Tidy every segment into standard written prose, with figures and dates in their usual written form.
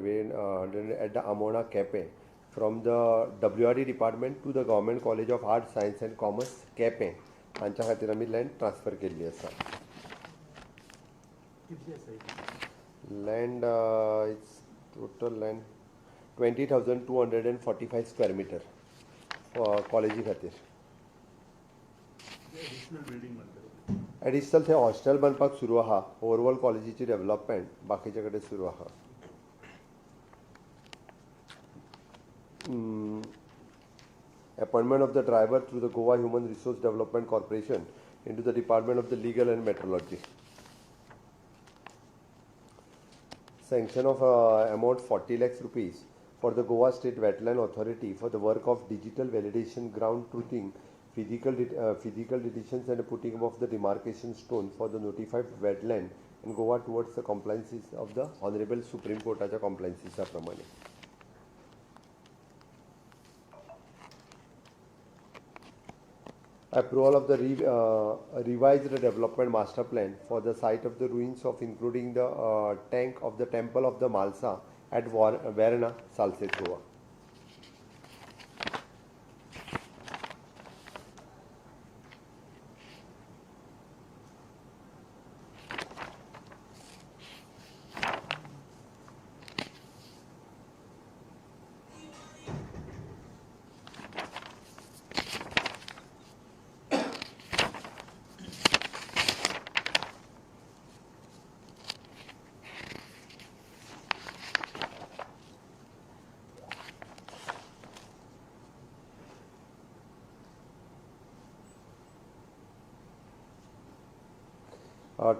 at the Amona Cafe from the WRD department to the Government College of Arts, Science and Commerce Cafe हांच्या खातीर आमी land transfer केल्ली आसा. Land it's total land 20,245 square metre कॉलेजी खातीर. Additional थंय hostel बांदपाक सुरू आहा. ओवरऑल कॉलेजीची डेव्हलपमेंट बाकीचे कडेन सुरू आहा. Appointment of the driver through the Goa Human Resource Development Corporation into the Department of the Legal and Metrology. Sanction of amount 40 lakhs rupees for the Goa State Wetland Authority for the work of digital validation, ground truthing, physical deletions and putting of the demarcation stone for the notified wetland in Goa towards the compliances of the Honorable Supreme Court's compliances प्रमाणे. Approval of the revised development master plan for the site of the ruins of including the tank of the temple of the Malsa at Varna, Salsette, Goa.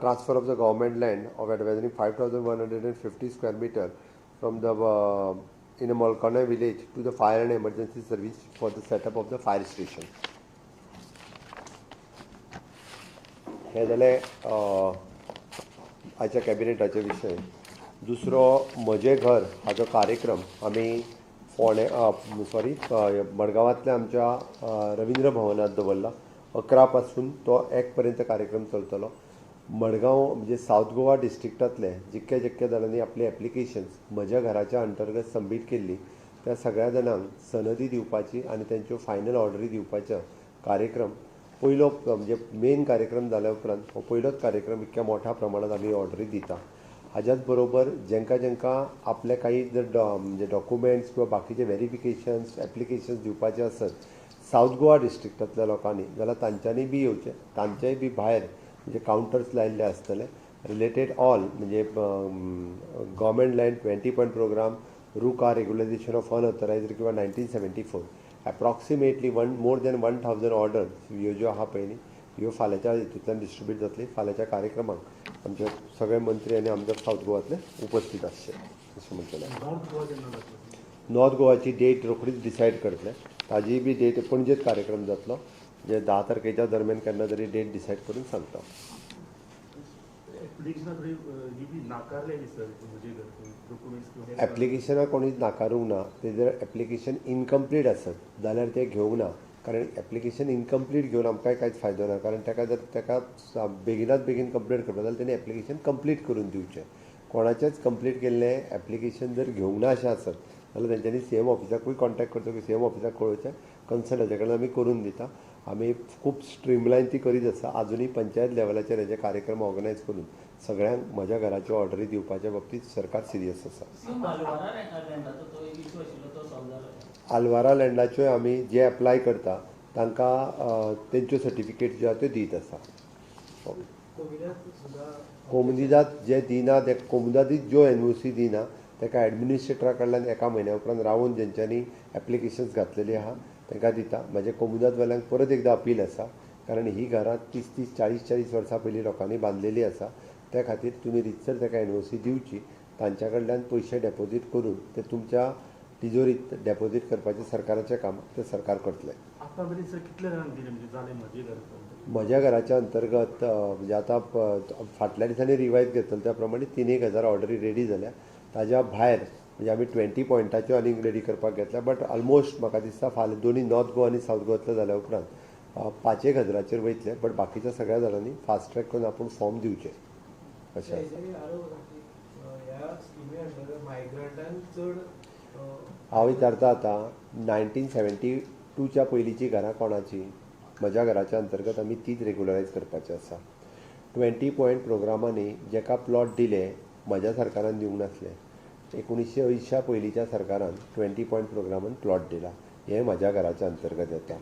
Transfer of the government land of advising 5,150 square meter from the in a Malkana village to the fire and emergency service for the setup of the fire station. हे जाले आजच्या कॅबिनेटाचे विशय. दुसरो म्हजे घर हाचो कार्यक्रम आमी मडगांवांतल्या आमच्या रवींद्र भवनात दवरला. 11 पासून तो 1 पर्यंत कार्यक्रम चलतलो. मडगांव म्हणजे साऊथ गोवा डिस्ट्रिक्टातले जितके जाणांनी आपली एप्लिकेशन्स म्हज्या घराच्या अंतर्गत सबमीट केल्ली त्या सगळ्या जाणांक सनदी दिवपाची आनी तेंच्यो फायनल ऑर्डरी दिवपाचो कार्यक्रम पयलो म्हणजे मेन कार्यक्रम जाल्या उपरांत हो पयलोच कार्यक्रम इतक्या मोठ्या प्रमाणात आमी ऑर्डरी दिता. हाच्याच बरोबर जेंकां आपले काही जर म्हणजे डॉक्युमेंट्स किंवा बाकीचे व्हेरिफिकेशन्स एप्लिकेशन्स दिवपाचे आसत साऊथ गोवा डिस्ट्रिक्टातल्या लोकांनी जाल्यार तांच्यांनी बी येवचें. तांचेय बी भायर म्हणजे काउंटर्स लायिल्ले आसतले रिलेटेड ऑल म्हणजे गव्हर्मेंट लँड 20 पॉयंट प्रोग्राम रुका रेग्युलायझेशन ऑफ अनऑथरायज्ड किंवा 1974 एप्रॉक्सिमेटली मोर दॅन 1,000 ऑर्डर्स ह्यो ज्यो आहा पळय न्ही ह्यो फाल्यांच्या हितूंतल्यान डिस्ट्रिब्यूट जातली. फाल्यांच्या कार्यक्रमाक आमचे सगळे मंत्री आनी आमदार साऊथ गोवातले उपस्थित आसचे अशें म्हणटलें. नॉर्थ गोवाची डेट रोखडीच डिसायड करतले. ताजी बी डेट पणजेत कार्यक्रम जातलो जे 10 तारखेच्या दरम्यान केन्ना तरी डेट डिसायड करून सांगता. एप्लिकेशनां कोणीच नाकारूंक ना. तेजेर एप्लिकेशन इनकम्प्लीट आसत जाल्यार ते घेवंक ना. कारण एप्लिकेशन इनकम्प्लीट घेवन आमकांय कांयच फायदो ना. कारण ताका बेगिनात बेगीन कंप्लीट करपा जाल्यार तेणें एप्लिकेशन कंप्लीट करून दिवचें. कोणाचेंच कंप्लीट केल्लें एप्लिकेशन जर घेवंक ना अशें आसत जाल्यार तेंच्यांनी CM ऑफिसाकूय कॉन्टॅक्ट करचो की CM ऑफिसाक कळोवचें. कन्सर्न हाचे कडेन आमी करून दिता. आमी खूब स्ट्रीमलायन ती करीत आसा. आजुनूय पंचायत लेवलाचेर हेजे कार्यक्रम ऑर्गनायज करून सगळ्यांक म्हज्या घराच्यो ऑर्डरी दिवपाच्या बाबतींत सरकार सिरियस आसा. आल्वारा लँडाच्यो आमी जे एप्लाय करता तांकां तेंच्यो सर्टिफिकेट ज्यो आसा त्यो दीत आसा. कोमुनिदाद जे दिना ते कोमुनिदादीत ज्यो NOC दिना ताका एडमिनिस्ट्रेटरा कडल्यान 1 म्हयन्या उपरांत रावन जेंच्यांनी एप्लिकेशन्स घातलेली आहा तांकां दिता. म्हाजे कोमुनिदादवाल्यांक परत एकदां अपील आसा कारण ही घरां 30-30, 40-40 वर्सां पयलीं लोकांनी बांदलेली आसा. त्या खातीर तुमी रितसर ताका NOC दिवची. तांच्या कडल्यान पयशे डेपॉझीट करून ते तुमच्या तिजोरीत डेपॉझीट करपाचें सरकाराचें काम तें सरकार करतलें. म्हज्या घराच्या अंतर्गत म्हणजे आतां फाटल्या दिसांनी रिवायज घेतलो त्या प्रमाणे 3,000 ऑर्डरी रेडी जाल्या. ताज्या भायर म्हणजे आमी 20 पॉयंटाच्यो आनीक रेडी करपाक घेतल्या. बट ऑलमोस्ट म्हाका दिसता फाल्यां दोनी नॉर्थ गोवा आनी साऊथ गोवांतले जाल्या उपरांत 5,000 वयतले. बट बाकीच्या सगळ्या जाणांनी फास्ट ट्रॅक करून आपूण फॉर्म दिवचे अशें आसा. स्किमी अंडर मायग्रंटांक चड हांव विचारता आतां 1972च्या पयलींची घरां कोणाची? म्हज्या घराच्या अंतर्गत आमी तीच रेगुलरायज करपाची आसा. 20 पॉयंट प्रोग्रामांनी जेका प्लॉट दिले म्हज्या सरकारान दिवंक नासले. 1980 पयलींच्या सरकारान 20 पॉयंट प्रोग्रामान प्लॉट दिला. हें म्हज्या घराच्या अंतर्गत येता.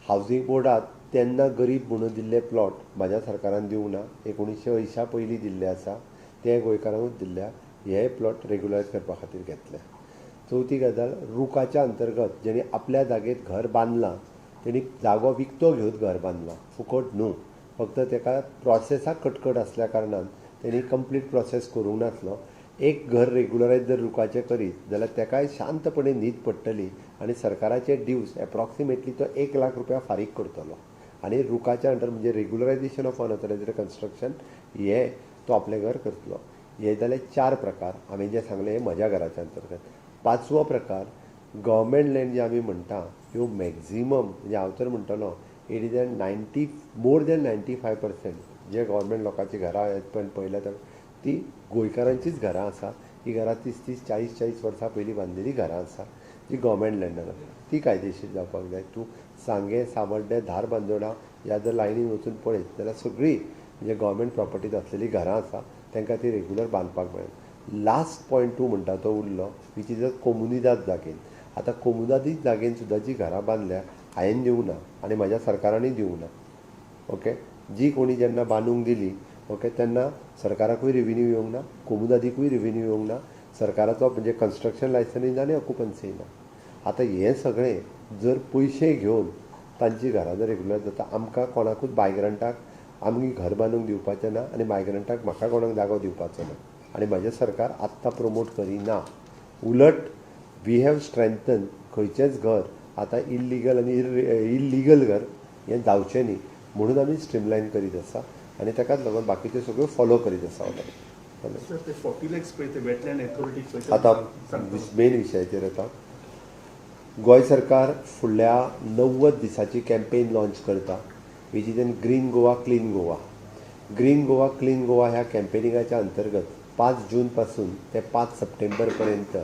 हावजींग बोर्डात तेन्ना गरीब म्हणून दिल्ले प्लॉट म्हज्या सरकारान दिवंक ना. 1980 पयलीं दिल्ले आसा ते गोंयकारांकूच दिल्ल्या. हे प्लॉट रेगुलरायज करपा खातीर घेतले. चवथी गजाल, रुखाच्या अंतर्गत जेणे आपल्या जागेत घर बांदलां तेणी जागो विकतो घेवन घर बांदलां, फुकट न्हू. फक्त ताका प्रोसेसाक कटकट आसल्या कारणान तेणी कंप्लीट प्रोसेस करूंक नासलो. एक घर रेगुलरायज जर रुखाचें करीत जाल्यार ताकाय शांतपणे न्हीद पडटली आनी सरकाराचे ड्यूज एप्रॉक्सिमेटली तो 1 लाख रुपया फारीक करतलो. आनी रुखाच्या अंडर म्हणजे रेगुलरायजेशन ऑफ अनऑथरायज्ड कन्स्ट्रक्शन हे तो आपलें घर करतलो. हे जाले 4 प्रकार हांवें जे सांगले हे म्हज्या घराच्या अंतर्गत. 5वो प्रकार, गव्हर्मेंट लँड जे आमी म्हणटा ह्यो मॅक्झिमम म्हणजे हांव तर म्हणटलो इट इज मोर दॅन 95% जे गव्हर्मेंट लोकांची घरां आहेत पण पळयल्या तर ती गोंयकारांचीच घरां आसा. ही घरां 30-30, 40-40 वर्सां पयलीं बांदिल्लीं घरां आसा जी गव्हर्मेंट लँडान आसा. ती कायदेशीर जावपाक जाय. तूं सांगे, सावर्डे, धारबांदोडा ह्या जर लायनीन वचून पळयत जाल्यार सगळीं म्हणजे गव्हर्मेंट प्रॉपर्टीज आसलेलीं घरां आसा. तांकां ती रेगुलर बांदपाक मेळना. लास्ट पॉयंट तूं म्हणटा तो उरलो वीच इज अ कोमुनिदाद जागेन. आतां कोमुनिदादीक जागेन सुद्दां जी घरां बांदल्या हांवें दिवंक ना आनी म्हाज्या सरकारानूय दिवंक ना. ओके, जी कोणी जेन्ना बांदूंक दिली ओके तेन्ना सरकाराकूय रेव्हेन्यू येवंक ना, कोमुनिदादीकूय रेव्हेन्यू येवंक ना, सरकाराचो म्हणजे कन्स्ट्रक्शन लायसनूय ना आनी ऑक्युपन्सीय ना. आतां हें सगळें जर पयशे घेवन तांची घरां जर रेगुलर जाता, आमकां कोणाकूच मायग्रंटाक आमी घर बांदूंक दिवपाचें ना आनी मायग्रंटाक म्हाका कोणाक जागो दिवपाचो ना. आनी म्हजें सरकार आत्तां प्रमोट करिना. उलट वी हॅव स्ट्रेंथन खंयचेंच घर आतां इल्लिगल आनी इल्लिगल घर हें जावचें न्ही म्हणून आमी स्ट्रीमलायन करीत आसा आनी ताकाच लागून बाकीच्यो सगळ्यो फॉलो करीत आसा. आतां मेन विशयाचेर येता. गोंय सरकार फुडल्या 90 दिसाची कॅम्पेन लॉन्च करता which is an green Goa clean Goa. Green Goa clean Goa ह्या कॅम्पेनिंगाच्या अंतर्गत 5 जून पासून ते 5 सप्टेंबर पर्यंत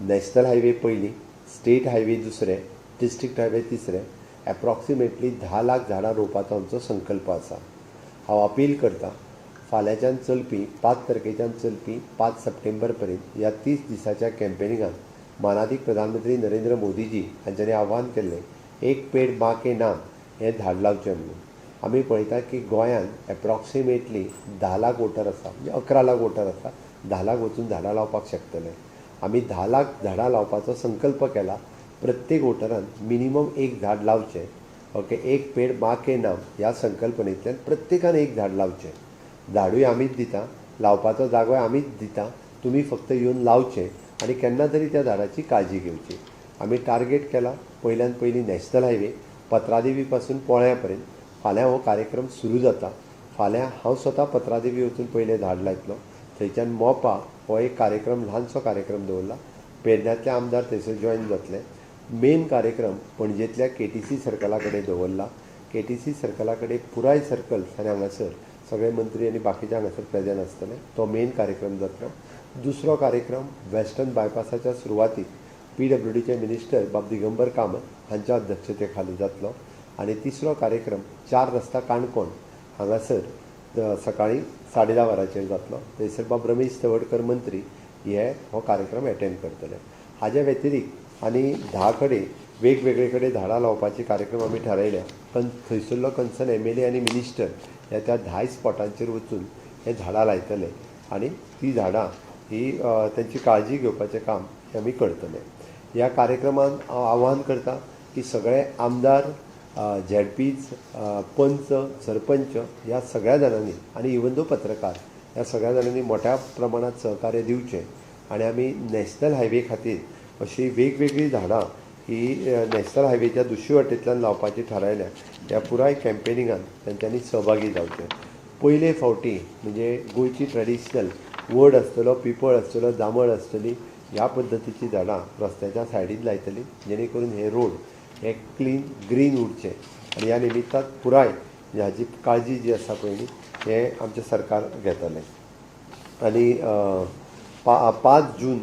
नॅशनल हायवे पयलीं, स्टेट हायवे दुसरे, डिस्ट्रिक्ट हायवे तिसरे एप्रॉक्सिमेटली 10 लाख झाडां रोवपाचो आमचो संकल्प आसा. हांव अपील करता फाल्यांच्यान चलपी 5 तारखेच्यान चलपी 5 सप्टेंबर पर्यंत ह्या 30 दिसाच्या कॅम्पेनिंगात मानाधीक प्रधानमंत्री नरेंद्र मोदीजी हांच्यांनी आव्हान केल्लें एक पेड माँ के नाम हें झाड लावचें म्हणून. आमी पळयता की गोंयांत एप्रॉक्सिमेटली 10 लाख वोटर आसा म्हणजे 11 लाख वोटर आसा. 10 लाख वचून झाडां लावपाक शकतले. आमी 10 लाख झाडां लावपाचो संकल्प केला. प्रत्येक वोटरान मिनिमम एक झाड लावचें. ओके, एक पेड माँ के नाम ह्या संकल्पनेंतल्यान प्रत्येकान एक झाड लावचें. झाडूय आमीच दिता, लावपाचो जागोय आमीच दिता, तुमी फक्त येवन लावचें आनी केन्ना तरी त्या झाडाची काळजी घेवची. आमी टार्गेट केला पयल्यान पयलीं नॅशनल हायवे पत्रादेवी पासून पोळ्या पर्यंत. फाल्यां हो कार्यक्रम सुरू जाता. फाल्यां हांव स्वता पत्रादेवी वचून पयलें झाड लायतलो. थंयच्यान मोपा हो एक कार्यक्रम ल्हानसो कार्यक्रम दवरला. पेडण्यातले आमदार थंयसर जॉयन जातले. मेन कार्यक्रम पणजेंतल्या KTC सर्कला कडेन दवरला. KTC सर्कला कडेन पुराय सर्कल्स आनी हांगासर सगळे मंत्री आनी बाकीचे हांगासर प्रेजेंट आसतले. तो मेन कार्यक्रम जातलो. दुसरो कार्यक्रम वेस्टर्न बायपासाच्या सुरवातीक PWDचे मिनिस्टर बाब दिगंबर कामत हांच्या अध्यक्षते खाली जातलो. आनी तिसरो कार्यक्रम 4 रस्ता काणकोण हांगासर सकाळीं 10:30 वरांचेर जातलो. थंयसर बाब रमेश तवडकर मंत्री हो कार्यक्रम एटेंड करतले. हाजे व्यतिरिक्त आनी 10 कडेन वेगवेगळे कडेन झाडां लावपाचे कार्यक्रम आमी थारायल्या. पण थंयसरलो कन्सर्न MLA आनी मिनिस्टर हे त्या 10 स्पॉटांचेर वचून हे झाडां लायतले आनी ती झाडां ही त्यांची काळजी घेवपाचें काम आमी करतले. ह्या कार्यक्रमान हांव आव्हान करता की सगळे आमदार, ZPs, पंच, सरपंच ह्या सगळ्या जाणांनी आनी इवन दो पत्रकार ह्या सगळ्या जाणांनी मोठ्या प्रमाणात सहकार्य दिवचें आनी आमी नॅशनल हायवे खातीर अशी वेगवेगळी झाडां ही नॅशनल हायवेच्या दुसरे वाटेंतल्यान लावपाची थारायल्या. ह्या पुराय कॅम्पेनिंगान तांच्यांनी सहभागी जावचें. पयले फावटी म्हणजे गोंयची ट्रेडिशनल वड आसतलो, पिपळ आसतलो, जांबळ आसतली ह्या पद्दतीची झाडां रस्त्याच्या सायडीन लायतली जेणे करून हे रोड हे क्लीन ग्रीन उरचे. आनी ह्या निमित्तान पुराय ह्याची काळजी जी आसा पळय न्ही हे आमचें सरकार घेतलें. आनी 5 जून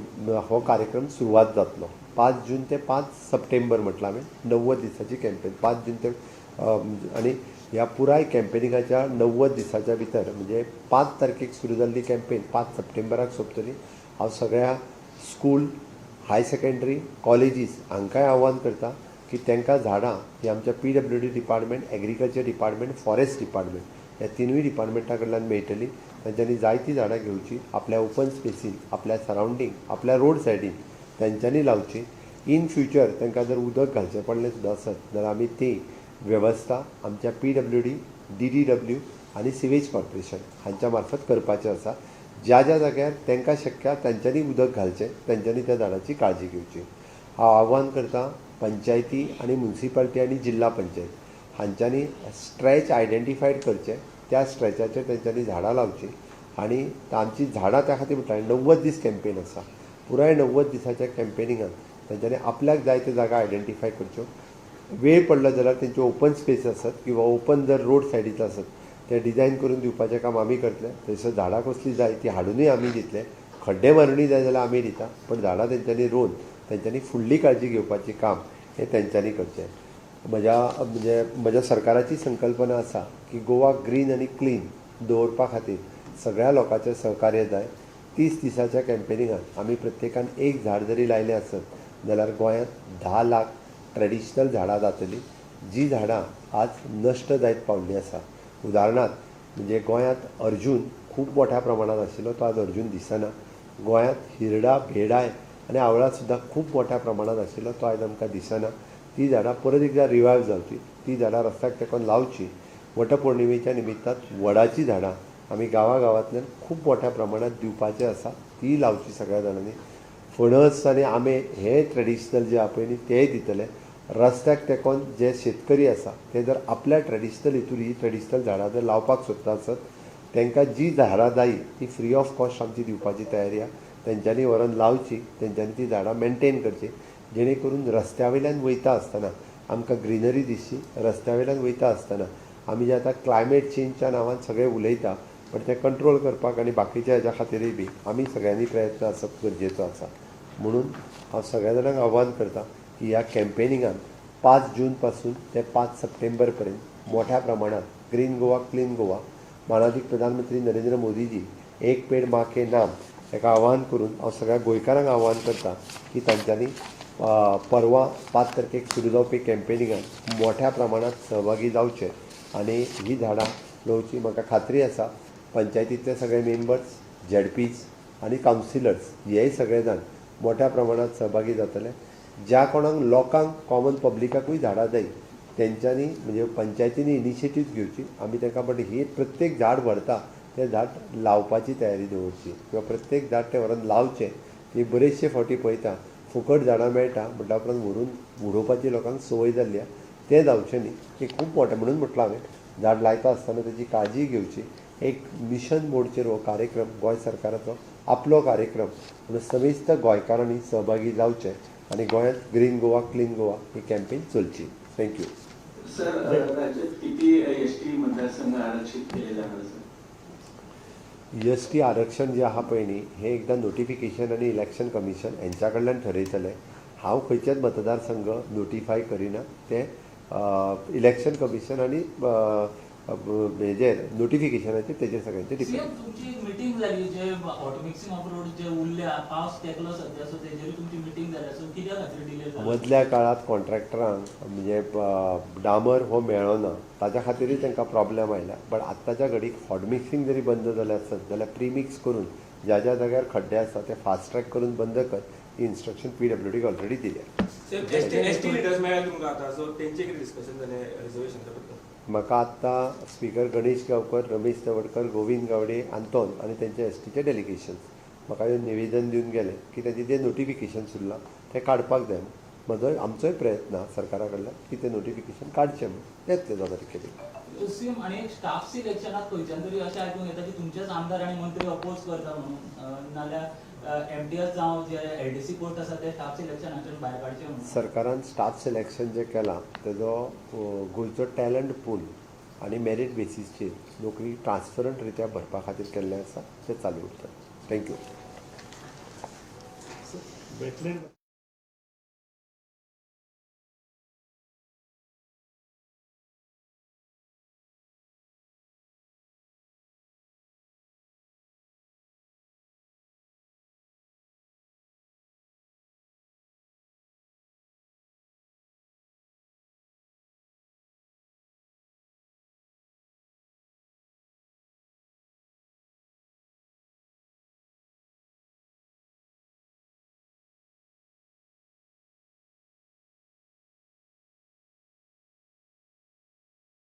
हो कार्यक्रम सुरवात जातलो. 5 जून ते 5 सप्टेंबर म्हटलं हांवें 90 दिसाची कॅम्पेन. 5 जून ते आनी ह्या पुराय कॅम्पेनिंगाच्या 90 दिसाच्या भितर म्हणजे 5 तारखेक सुरू जाल्ली कॅम्पेन 5 सप्टेंबराक सोंपतली. हांव सगळ्या स्कूल, हाय सेकंडरी, कॉलेजीस हांकांय आव्हान करता की तांकां झाडां ही आमच्या PWD department, agriculture department, forest department ह्या तिनूय डिपार्टमेंटा कडल्यान मेळटली. तांच्यांनी जायतीं झाडां घेवची, आपल्या ओपन स्पेसीन, आपल्या सरावंडींग, आपल्या रोड सायडीन तांच्यांनी लावची. इन फ्युचर तांकां जर उदक घालचें पडलें सुद्दां आसत जाल्यार आमी ती वेवस्था आमच्या PWD, DDW आनी सिवेज कॉर्पोरेशन हांच्या मार्फत करपाचें आसा. ज्या ज्या जाग्यार तांकां शक्य तांच्यांनी उदक घालचें, तांच्यांनी त्या झाडांची काळजी घेवची. हांव आव्हान करतां पंचायती आनी म्युनिसिपालिटी आनी जिल्हा पंचायत हांच्यांनी स्ट्रेच आयडेंटिफायड करचे, त्या स्ट्रेचाचेर तांच्यांनी झाडां लावची. आनी आमची झाडां त्या खातीर म्हणटा 90 दीस कॅम्पेन आसा. पुराय 90 दिसाच्या कॅम्पेनिंगान तांच्यांनी आपल्याक जाय त्यो जागा आयडेंटिफाय करच्यो. वेळ पडलो जाल्यार तेंचे ओपन स्पेस आसत किंवा ओपन जर रोड सायडीचो आसत ते डिझायन करून दिवपाचें काम आमी करतले. थंयसर झाडां कसलीं जाय ती हाडूनय आमी दितले. खड्डे मारूनय जाय जाल्यार आमी दिता, पण झाडां तेंच्यांनी रोवन तेंच्यांनी फुडली काळजी घेवपाचें काम हें तेंच्यांनी करचें. म्हज्या सरकाराची संकल्पना आसा की गोवा ग्रीन आनी क्लीन दवरपा खातीर सगळ्या लोकांचें सहकार्य जाय. 30 दिसाच्या कॅम्पेनिंगान आमी प्रत्येकान एक झाड जरी लायलें आसत जाल्यार गोंयांत 10 लाख ट्रेडिशनल झाडां जातलीं, जी झाडां आज नश्ट जायत पावल्लीं आसा. उदाहरणार्थ म्हणजे गोंयांत अर्जून खूब मोठ्या प्रमाणात आशिल्लो, तो आज अर्जून दिसना. गोंयांत हिरडा, भेडाय आनी आवळा सुद्दां खूब मोठ्या प्रमाणात आशिल्लो, तो आयज आमकां दिसना. ती झाडां परत एकदां रिवायव जावची, ती झाडां रस्त्याक तेकोन लावची. वटपौर्णिमेच्या निमित्तान वडाची झाडां आमी गांवांतल्यान खूब मोठ्या प्रमाणात दिवपाचें आसा, ती लावची सगळ्या जाणांनी. फणस आनी आंबे हे ट्रेडिशनल जे आहा पळय न्ही तेय दितले. रस्त्याक तेकोन जे शेतकरी आसा ते जर आपल्या ट्रेडिशनल हितून ही ट्रेडिशनल झाडां जर लावपाक सोदता आसत तांकां जी झाडां जायी ती फ्री ऑफ कॉस्ट आमची दिवपाची तयारी आहा. तेंच्यांनी व्हरून लावची, तेंच्यांनी ती झाडां मेनटेन करची, जेणे करून रस्त्या वयल्यान वयता आसतना आमकां ग्रिनरी दिसची. रस्त्या वयल्यान वयता आसतना आमी जे आतां क्लायमेट चेंजच्या नांवान सगळे उलयता, पण तें कंट्रोल करपाक आनी बाकीच्या हेच्या खातीरय बी आमी सगळ्यांनी प्रयत्न आसप गरजेचो आसा. म्हणून हांव सगळ्या जाणांक आव्हान करतां की ह्या कॅम्पेनिंगान 5 जून पासून ते 5 सप्टेंबर पर्यंत मोठ्या प्रमाणात ग्रीन गोवा क्लीन गोवा माननीय प्रधानमंत्री नरेंद्र मोदीजी एक पेड माँ के नाम हेका आव्हान करून हांव सगळ्या गोंयकारांक आव्हान करतां की तांच्यांनी परवा 5 तारखेक सुरू जावपी कॅम्पेनिंगान मोठ्या प्रमाणात सहभागी जावचे आनी ही झाडां लावची. म्हाका खात्री आसा पंचायतींतले सगळे मेंबर्स, ZPs आनी कावन्सिलर्स हेय सगळे जाण मोठ्या प्रमाणात सहभागी जातले. ज्या कोणाक लोकांक कॉमन पब्लिकाकूय झाडां जाय तेंच्यांनी म्हणजे पंचायतींनी इनिशिएटीव्ह घेवची. आमी तांकां म्हणटा ही प्रत्येक झाड व्हरता तें झाड लावपाची तयारी दवरची किंवा प्रत्येक झाड तें व्हरून लावचें. ही बरेचशे फावटी पळयता फुकट झाडां मेळटा म्हणटा उपरांत व्हरून उडोवपाची लोकांक संवय जाल्ली आहा. तें जावचें न्ही. हें खूब मोठें म्हणून म्हटलां हांवें झाड लायता आसतना तेजी काळजी घेवची. एक मिशन मोडचेर हो कार्यक्रम गोंय सरकाराचो आपलो कार्यक्रम म्हणून समेस्त गोंयकारांनी सहभागी जावचे आनी गोंयांत ग्रीन गोवा क्लीन गोवा ही कॅम्पेन चलची. थँक्यू. सर, राज्यात किती ST मतदारसंघ आरक्षित केले जाणार सर? ST आरक्षण जे आहा पळय न्ही हें एकदां नोटिफिकेशन आनी इलेक्शन कमिशन हेंच्या कडल्यान ठरयतलें. हांव खंयचेच मतदारसंघ नोटिफाय करिना. ते इलेक्शन कमिशन आनी हेजेर नोटिफिकेशनाचेर तेजेर सगळ्यांचेर डिपेंड. तुमची मिटींग जाली जे ऑटोमिक्सिंग ऑफ रोड जे उरल्या पावस तेकलो सध्या सो तेजेर तुमची मिटींग जाल्या सो कित्या खातीर डिले जाला? मदल्या काळात कॉन्ट्रॅक्टरांक म्हणजे डांबर हो मेळ्ळो ना, ताच्या खातीरय तांकां प्रॉब्लेम आयला. बट आत्ताच्या घडीक हॉट मिक्सिंग जरी बंद जालें आसत जाल्यार प्रिमिक्स करून ज्या ज्या जाग्यार खड्डे आसा ते फास्ट ट्रॅक करून बंद कर ही इन्स्ट्रक्शन PWDक ऑलरेडी दिल्या. ST लिडर्स मेळ्ळे तुमकां आतां सो तेंचे कितें डिस्कशन जालें रिजर्वेशनच्या बद्दल? म्हाका आत्तां स्पीकर गणेश गांवकर, रमेश तवडकर, गोविंद गावडे, आंतोन आनी तेंचे STचे डेलिगेशन्स म्हाका निवेदन दिवन गेले की तेजें जें नोटिफिकेशन्स उरलां तें काडपाक जाय. म्हजो आमचोय प्रयत्न आहा सरकारा कडल्यान की तें नोटिफिकेशन काडचें म्हणून. तेंच 12 तारखेक. सीएम आणि स्टाफ सिलेक्शनाक खंयच्यान तरी अशें आयकूंक येता की तुमचेच आमदार आनी मंत्री अपोज करता म्हणून, नाल्यार MTS जावं जे LDC पोस्ट आसा ते स्टाफ सिलेक्शनाच्यान भायर काडचे म्हणून. सरकारान स्टाफ सिलेक्शन जें केलां तेजो गोंयचो टॅलंट पूल आनी मेरीट बेसिसचेर नोकरी ट्रान्सपरंट रित्या भरपा खातीर केल्लें आसा तें चालू उरता. थँक्यू. भेटले